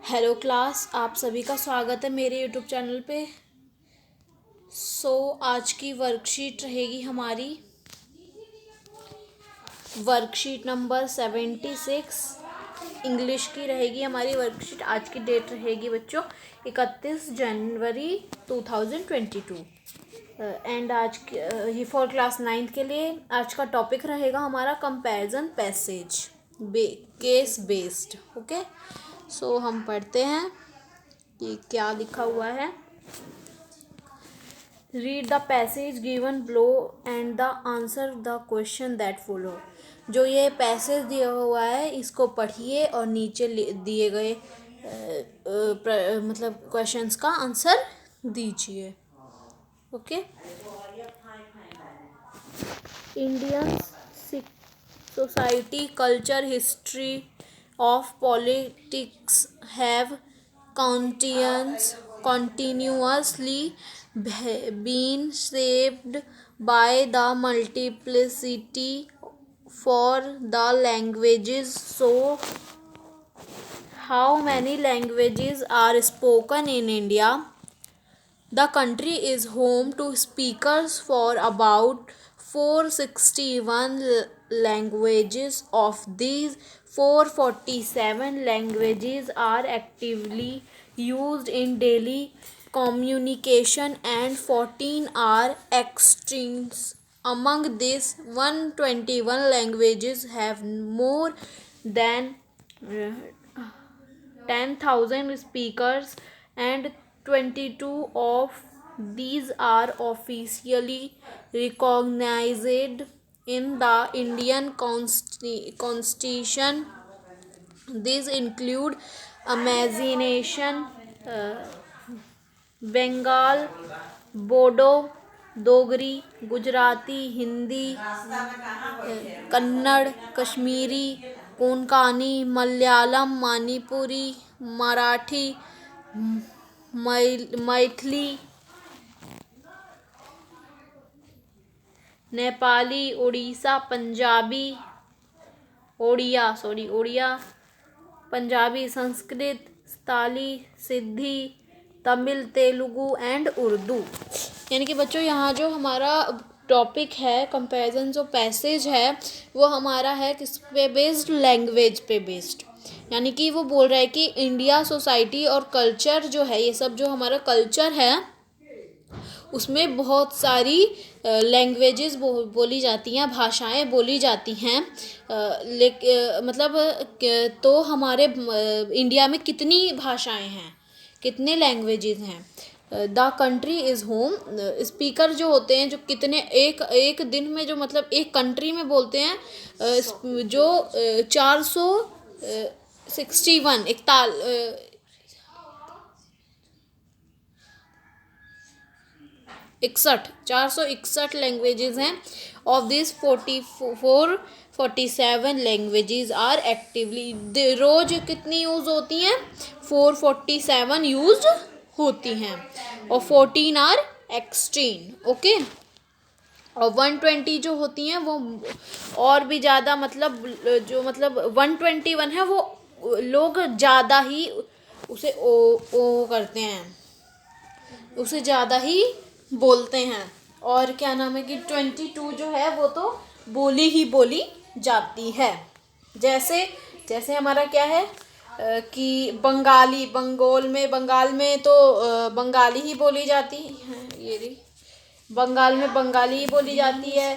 Hello class, आप सभी का स्वागत है मेरे यूट्यूब चैनल पे। आज की वर्कशीट रहेगी हमारी वर्कशीट नंबर 76। इंग्लिश की रहेगी हमारी वर्कशीट। आज की डेट रहेगी बच्चों 31 जनवरी 2022। एंड आज ये फॉर क्लास 9 के लिए आज का टॉपिक रहेगा हमारा comparison passage case based. Okay, हम पढ़ते हैं कि क्या लिखा हुआ है। Read the passage given below and the answer the question that follow. जो ये पैसेज दिया हुआ है इसको पढ़िए और नीचे दिए गए मतलब क्वेश्चंस का आंसर दीजिए। Okay. Indian society, culture, history of politics have continuously been shaped by the multiplicity for the languages. So, how many languages are spoken in India? The country is home to speakers for about 461 languages. Of these, 447 languages are actively used in daily communication and 14 are extinct. Among these, 121 languages have more than 10,000 speakers, and 22 of these are officially recognized in the Indian Constitution. These include Amazigh, Bengal, Bodo, Dogri, Gujarati, Hindi, Kannada, Kashmiri, Konkani, Malayalam, Manipuri, Marathi, Maithili, Nepali, Odia, Punjabi, Sanskrit, Santali, Sindhi, Tamil, Telugu and Urdu. यानी कि बच्चों यहाँ जो हमारा topic है comparison, जो passage है वो हमारा है किस पे बेस्ड? लैंग्वेज पे बेस्ड। यानी कि वो बोल रहा है कि इंडिया सोसाइटी और कल्चर जो है, ये सब जो हमारा कल्चर है उसमें बहुत सारी लैंग्वेजेस बोली जाती हैं, भाषाएं बोली जाती हैं। तो हमारे इंडिया में कितनी भाषाएं हैं, कितने लैंग्वेजेस हैं? The country is home. Speaker जो होते हैं, जो कितने एक दिन में जो मतलब एक कंट्री में बोलते हैं, जो 461 461 लैंग्वेजेस हैं। Of this 47 languages are actively, रोज कितनी यूज होती हैं? 447 यूज होती हैं और 14 आर एक्सटिंक्ट। ओके, और 120 जो होती हैं वो और भी ज़्यादा, मतलब 121 है वो लोग ज़्यादा ही उसे ओ करते हैं, उसे ज़्यादा ही बोलते हैं। और क्या नाम है कि 22 जो है वो तो बोली जाती है। जैसे हमारा क्या है कि बंगाल में तो बंगाली ही बोली जाती है। ये बंगाल में बंगाली ही बोली जाती है,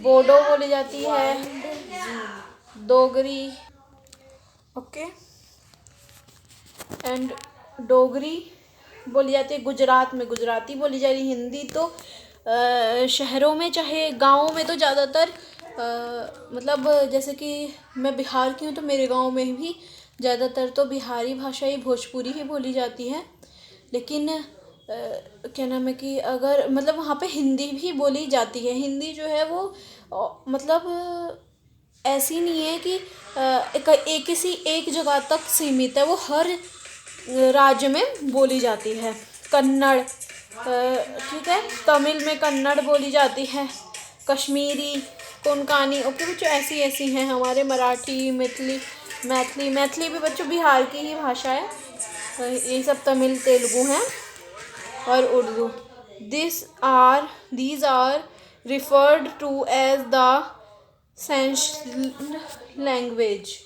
बोडो बोली जाती है, डोगरी, ओके, एंड डोगरी बोली जाती है। गुजरात में गुजराती बोली जा रही। हिंदी तो शहरों में, चाहे गाँव में तो ज़्यादातर मतलब जैसे कि मैं बिहार की हूँ तो मेरे गाँव में भी ज़्यादातर तो बिहारी भाषा ही, भोजपुरी ही बोली जाती है। लेकिन क्या नाम है कि अगर मतलब वहाँ पे हिंदी भी बोली जाती है। हिंदी जो है वो मतलब ऐसी नहीं है कि किसी एक जगह तक सीमित है, वो हर राज्य में बोली जाती है। कन्नड़, ठीक है, तमिल में कन्नड़ बोली जाती है, कश्मीरी, कोंकणी, ओके बच्चों, ऐसी हैं हमारे मराठी, मैथिली, मैथिली, मैथिली भी बच्चों बिहार की ही भाषा है। ये सब तमिल तेलुगु हैं और Urdu. These are referred to as the essential language.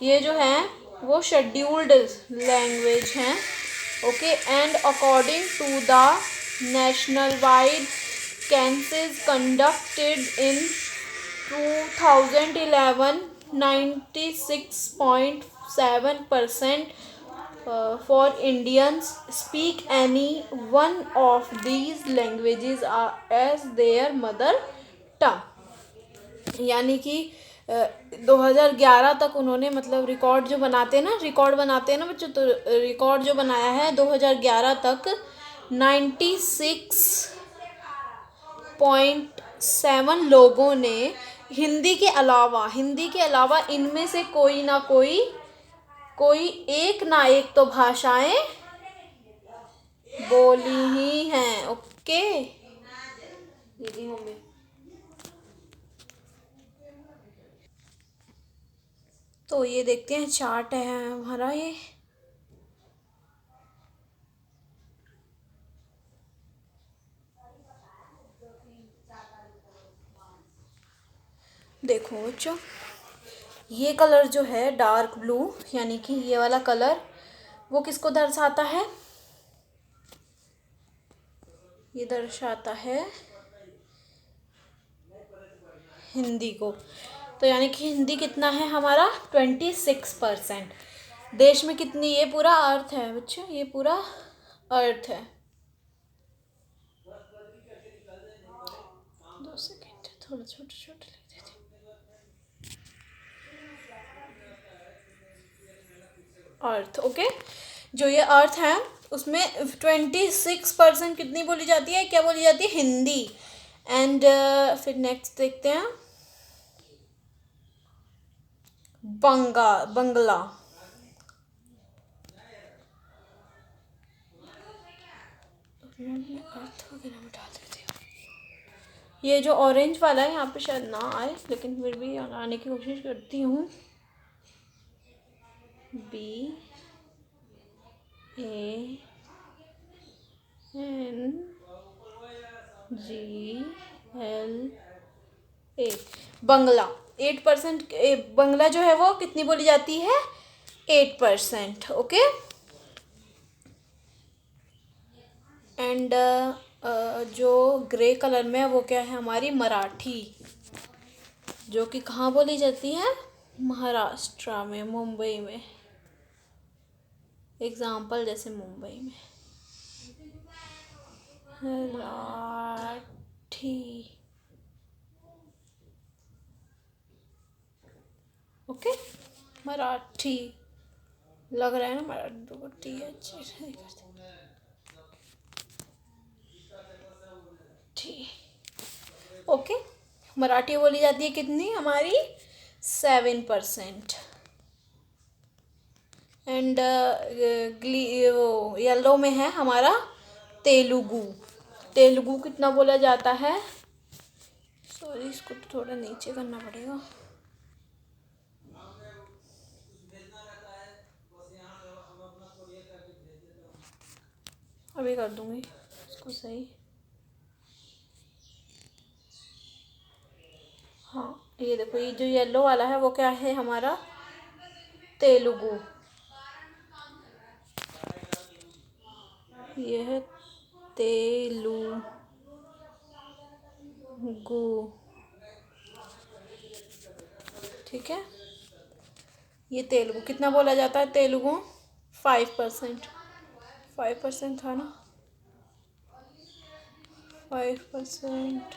ये जो हैं वो शेड्यूल्ड लैंग्वेज हैं। Okay, and according to the national wide census conducted in 2011, 96.7% for Indians speak any one of these languages as their mother tongue। यानी कि 2011 तक उन्होंने मतलब रिकॉर्ड जो बनाते हैं ना बच्चों, तो रिकॉर्ड जो बनाया है 2011 तक 96.7 लोगों ने हिंदी के अलावा इनमें से कोई एक ना एक तो भाषाएं बोली ही हैं। ओके दीदी मम्मी। तो ये देखते हैं, चार्ट है हमारा ये। देखो बच्चों, ये कलर जो है डार्क ब्लू, यानी कि ये वाला कलर, वो किसको दर्शाता है? ये दर्शाता है हिंदी को। तो यानी कि हिंदी कितना है हमारा? 26%। देश में कितनी? ये पूरा अर्थ है बच्चों, ये पूरा अर्थ है। 2 सेकेंड, थोड़ा छोटे छोटे लिख देते। अर्थ, ओके। जो ये अर्थ है उसमें 26% कितनी बोली जाती है? क्या बोली जाती है? हिंदी। एंड फिर नेक्स्ट देखते हैं, बंगला। अर्थ वगैरह में डाल देते हैं। ये जो ऑरेंज वाला है यहाँ पे शायद ना आए, लेकिन फिर भी आने की कोशिश करती हूँ। BANGLA। बंगला 8%। बंगला जो है वो कितनी बोली जाती है? 8%। ओके। एंड जो ग्रे कलर में है वो क्या है? हमारी मराठी, जो कि कहाँ बोली जाती है? महाराष्ट्र में, मुंबई में। एग्जाम्पल जैसे मुंबई में मराठी। ओके, मराठी लग रहा है ना, मराठी अच्छी ठीक। ओके, मराठी बोली जाती है कितनी? हमारी 7%। एंड येलो में है हमारा तेलुगु। तेलुगु कितना बोला जाता है? सॉरी, इसको थोड़ा नीचे करना पड़ेगा। अभी कर दूंगी इसको सही। हाँ, ये देखो, ये जो येलो वाला है वो क्या है? हमारा तेलुगु। ये है तेलुगु। ठीक है, ये तेलुगु कितना बोला जाता है? तेलुगु 5%। 5% था ना? 5%,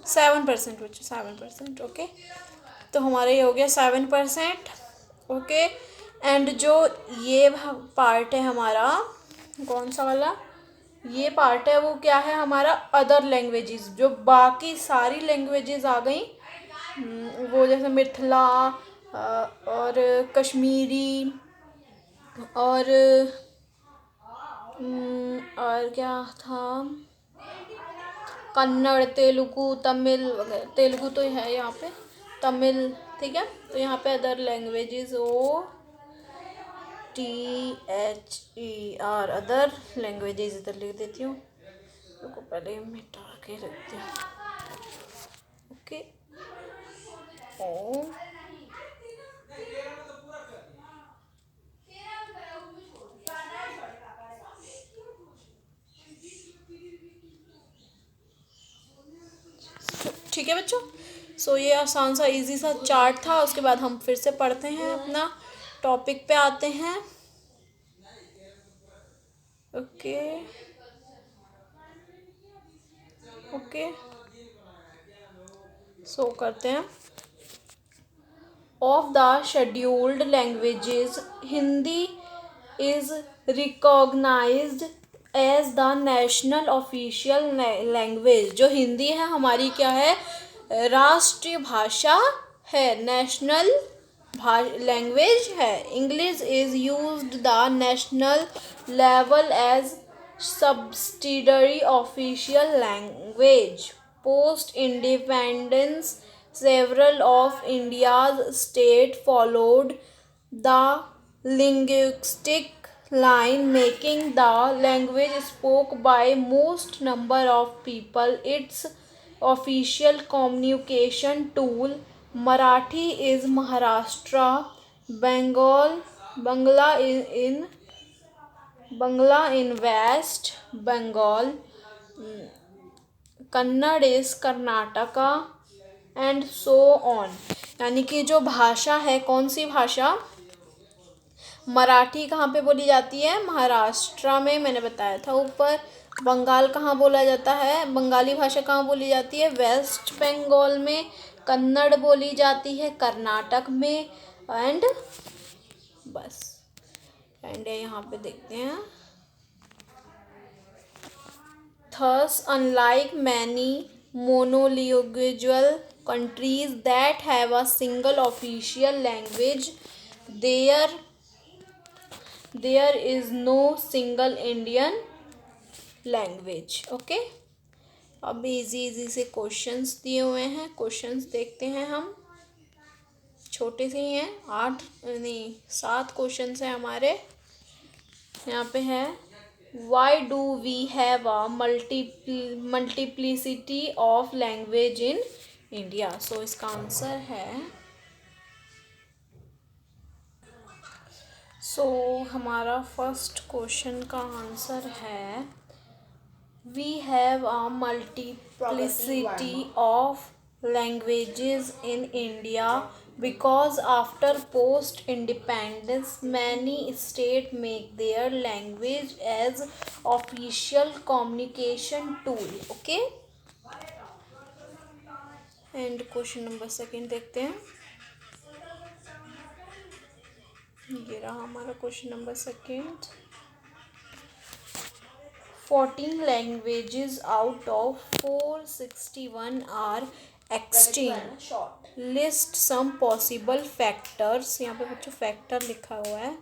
7% बच्चों, 7%। ओके, तो हमारा ये हो गया 7%। ओके, एंड जो ये पार्ट है हमारा, कौन सा वाला? ये पार्ट है वो क्या है हमारा? Other languages. जो बाकी सारी लैंग्वेजेस आ गई, वो जैसे मिथिला और कश्मीरी और क्या था, कन्नड़, तेलुगु, तमिल वगैरह। तेलुगु तो है यहाँ पे, तमिल, ठीक है। तो यहाँ पे other languages OTHER other languages इधर लिख देती हूँ, तो पहले मिटा के रखती हूँ। ओके, ओ ठीक है बच्चों। सो ये आसान सा इजी सा चार्ट था। उसके बाद हम फिर से पढ़ते हैं, अपना टॉपिक पे आते हैं। ओके ओके, सो करते हैं। Of the scheduled languages Hindi is recognised as the national official language. जो हिंदी है हमारी क्या है, राष्ट्रीय भाषा है, नेशनल लैंग्वेज है। English is used the national level as subsidiary official language. Post independence several of India's states followed the linguistic line, making the language spoken by most number of people its official communication tool. Marathi is Maharashtra, Bangla in West Bengal, Kannada is Karnataka and so on. यानी कि जो भाषा है, कौन सी भाषा, मराठी कहाँ पे बोली जाती है, महाराष्ट्र में, मैंने बताया था ऊपर। बंगाल कहाँ बोला जाता है, बंगाली भाषा कहाँ बोली जाती है, वेस्ट बंगाल में। कन्नड़ बोली जाती है कर्नाटक में। एंड बस, एंड यहाँ पे देखते हैं। Thus, unlike many monolingual countries that have a single official language, there is no single Indian language. Okay? अब इजी से क्वेश्चंस दिए हुए हैं, क्वेश्चंस देखते हैं हम। छोटे से ही हैं, 7 क्वेश्चंस हैं हमारे। यहाँ पे है, why do we have a multiplicity of language in India? So इसका आंसर है, हमारा फर्स्ट क्वेश्चन का आंसर है, we have a multiplicity of languages in India because after post independence many states make their language as official communication tool. Okay, and question number 2 देखते हैं। ये रहा हमारा question number 2। 14 languages out of 461 are extinct. List some possible factors. यहाँ पे बच्चों factor लिखा हुआ है,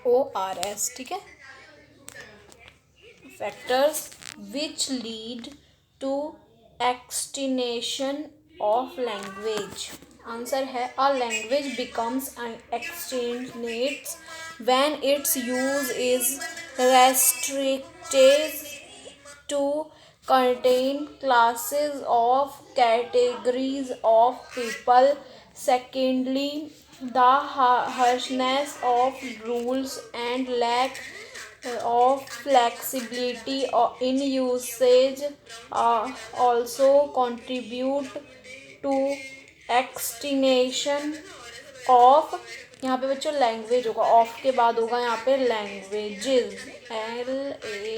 FACTORS, ठीक है। factors which lead to extinction of language. Answer है, a language becomes extinct when its use is restricted to contain classes of categories of people. Secondly, the harshness of rules and lack of flexibility in usage also contribute to extinction of, यहाँ पे बच्चों language होगा, of के बाद होगा यहाँ पे languages, LANGUAGES।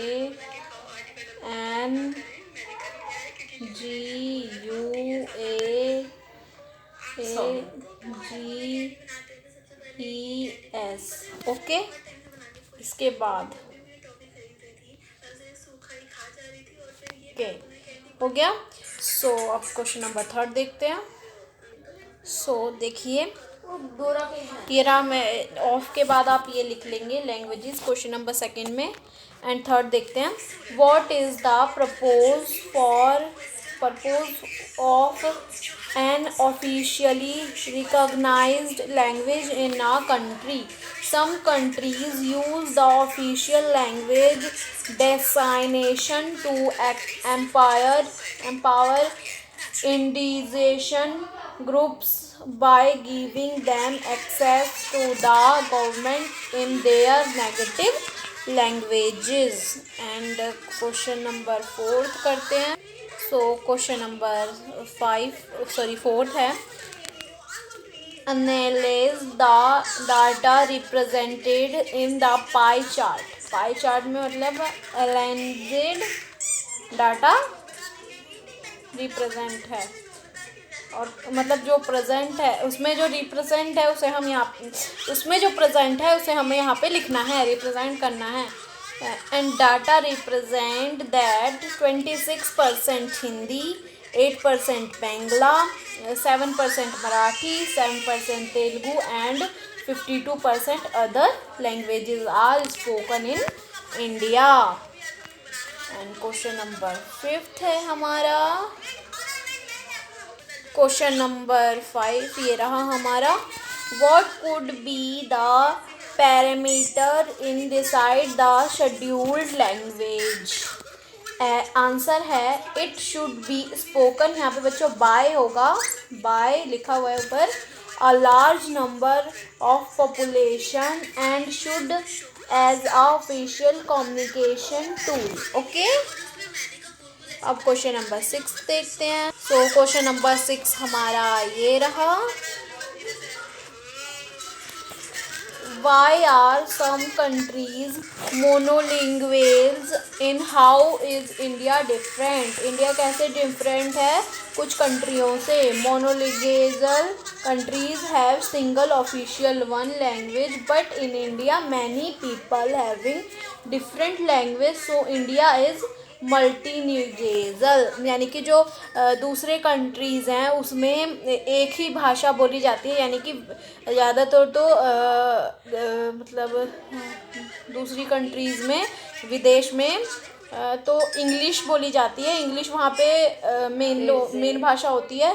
Okay, इसके बाद ओके हो गया। अब क्वेश्चन नंबर 3 देखते हैं। देखिए, ये रहा, मैं ऑफ के बाद आप ये लिख लेंगे लैंग्वेजेस क्वेश्चन नंबर 2 में। एंड थर्ड देखते हैं, what is the purpose of an officially recognised language in a country. Some countries use the official language designation to empower indigenous groups by giving them access to the government in their native languages. And question number 4 करते हैं. So question number 4 है, analyze the data represented in the pie chart. Pie chart में मतलब aligned data represent है, और मतलब जो present है उसमें जो रिप्रेजेंट है उसे हम उसमें जो प्रेजेंट है उसे हमें यहाँ पे लिखना है, रिप्रेजेंट करना है. And data represent that 26% Hindi, 8% Bangla, 7% Marathi, 7% Telugu and 52% other languages are spoken in India. And question number 5 है हमारा. क्वेश्चन नंबर 5 ये रहा हमारा, what could be the parameter in decide the scheduled language. Answer है इट शुड बी स्पोकन. यहाँ पे बच्चों bye होगा, बाय लिखा हुआ है ऊपर. A large number of population and should as a official communication tool. Okay, अब क्वेश्चन नंबर 6 देखते हैं. सो क्वेश्चन नंबर 6 हमारा ये रहा, why are some countries monolinguals in how is India different. India कैसे डिफरेंट है कुछ कंट्रियों से. monolingual countries have single official one language, but in India many people having different language, so India is multilingual. यानी कि जो दूसरे countries हैं उसमें एक ही भाषा बोली जाती है, यानी कि ज़्यादातर तो मतलब दूसरी कंट्रीज़ में, विदेश में तो इंग्लिश बोली जाती है. इंग्लिश वहाँ पे मेन भाषा होती है.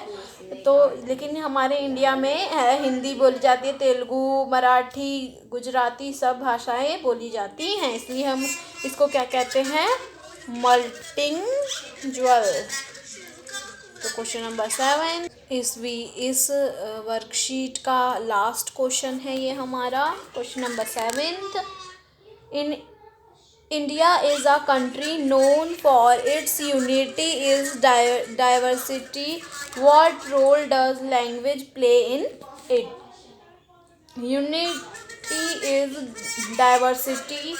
तो लेकिन हमारे इंडिया में हिंदी बोली जाती है, तेलुगु, मराठी, गुजराती सब भाषाएं बोली जाती हैं. इसलिए हम इसको क्या कहते हैं, मल्टीलिंगुअल. तो क्वेश्चन नंबर 7 इस वर्कशीट का लास्ट क्वेश्चन है ये हमारा. Question number 7, in India is a country known for its unity is diversity. What role does language play in it. Unity is diversity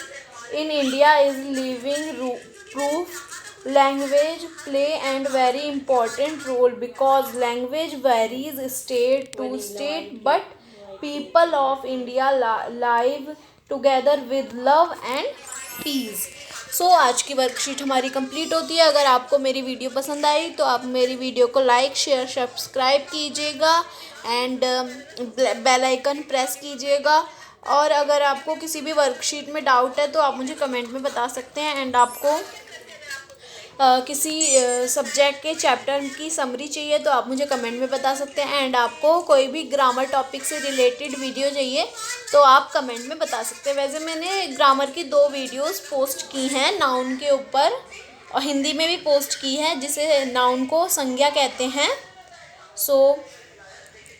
in India is living proof. Language play and very important role because language varies state to state, but people of India live together with love and peace. सो आज की worksheet हमारी complete होती है. अगर आपको मेरी video पसंद आई तो आप मेरी वीडियो को लाइक, शेयर, सब्सक्राइब कीजिएगा एंड बेल आइकन प्रेस कीजिएगा. और अगर आपको किसी भी वर्कशीट में डाउट है तो आप मुझे कमेंट में बता सकते हैं. एंड आपको किसी सब्जेक्ट के चैप्टर की समरी चाहिए तो आप मुझे कमेंट में बता सकते हैं. एंड आपको कोई भी ग्रामर टॉपिक से रिलेटेड वीडियो चाहिए तो आप कमेंट में बता सकते हैं. वैसे मैंने ग्रामर की 2 वीडियोस पोस्ट की हैं नाउन के ऊपर, और हिंदी में भी पोस्ट की है, जिसे नाउन को संज्ञा कहते हैं. सो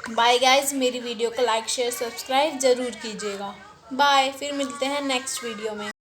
बाय गाइज, मेरी वीडियो को लाइक, शेयर, सब्सक्राइब ज़रूर कीजिएगा. बाय, फिर मिलते हैं नेक्स्ट वीडियो में.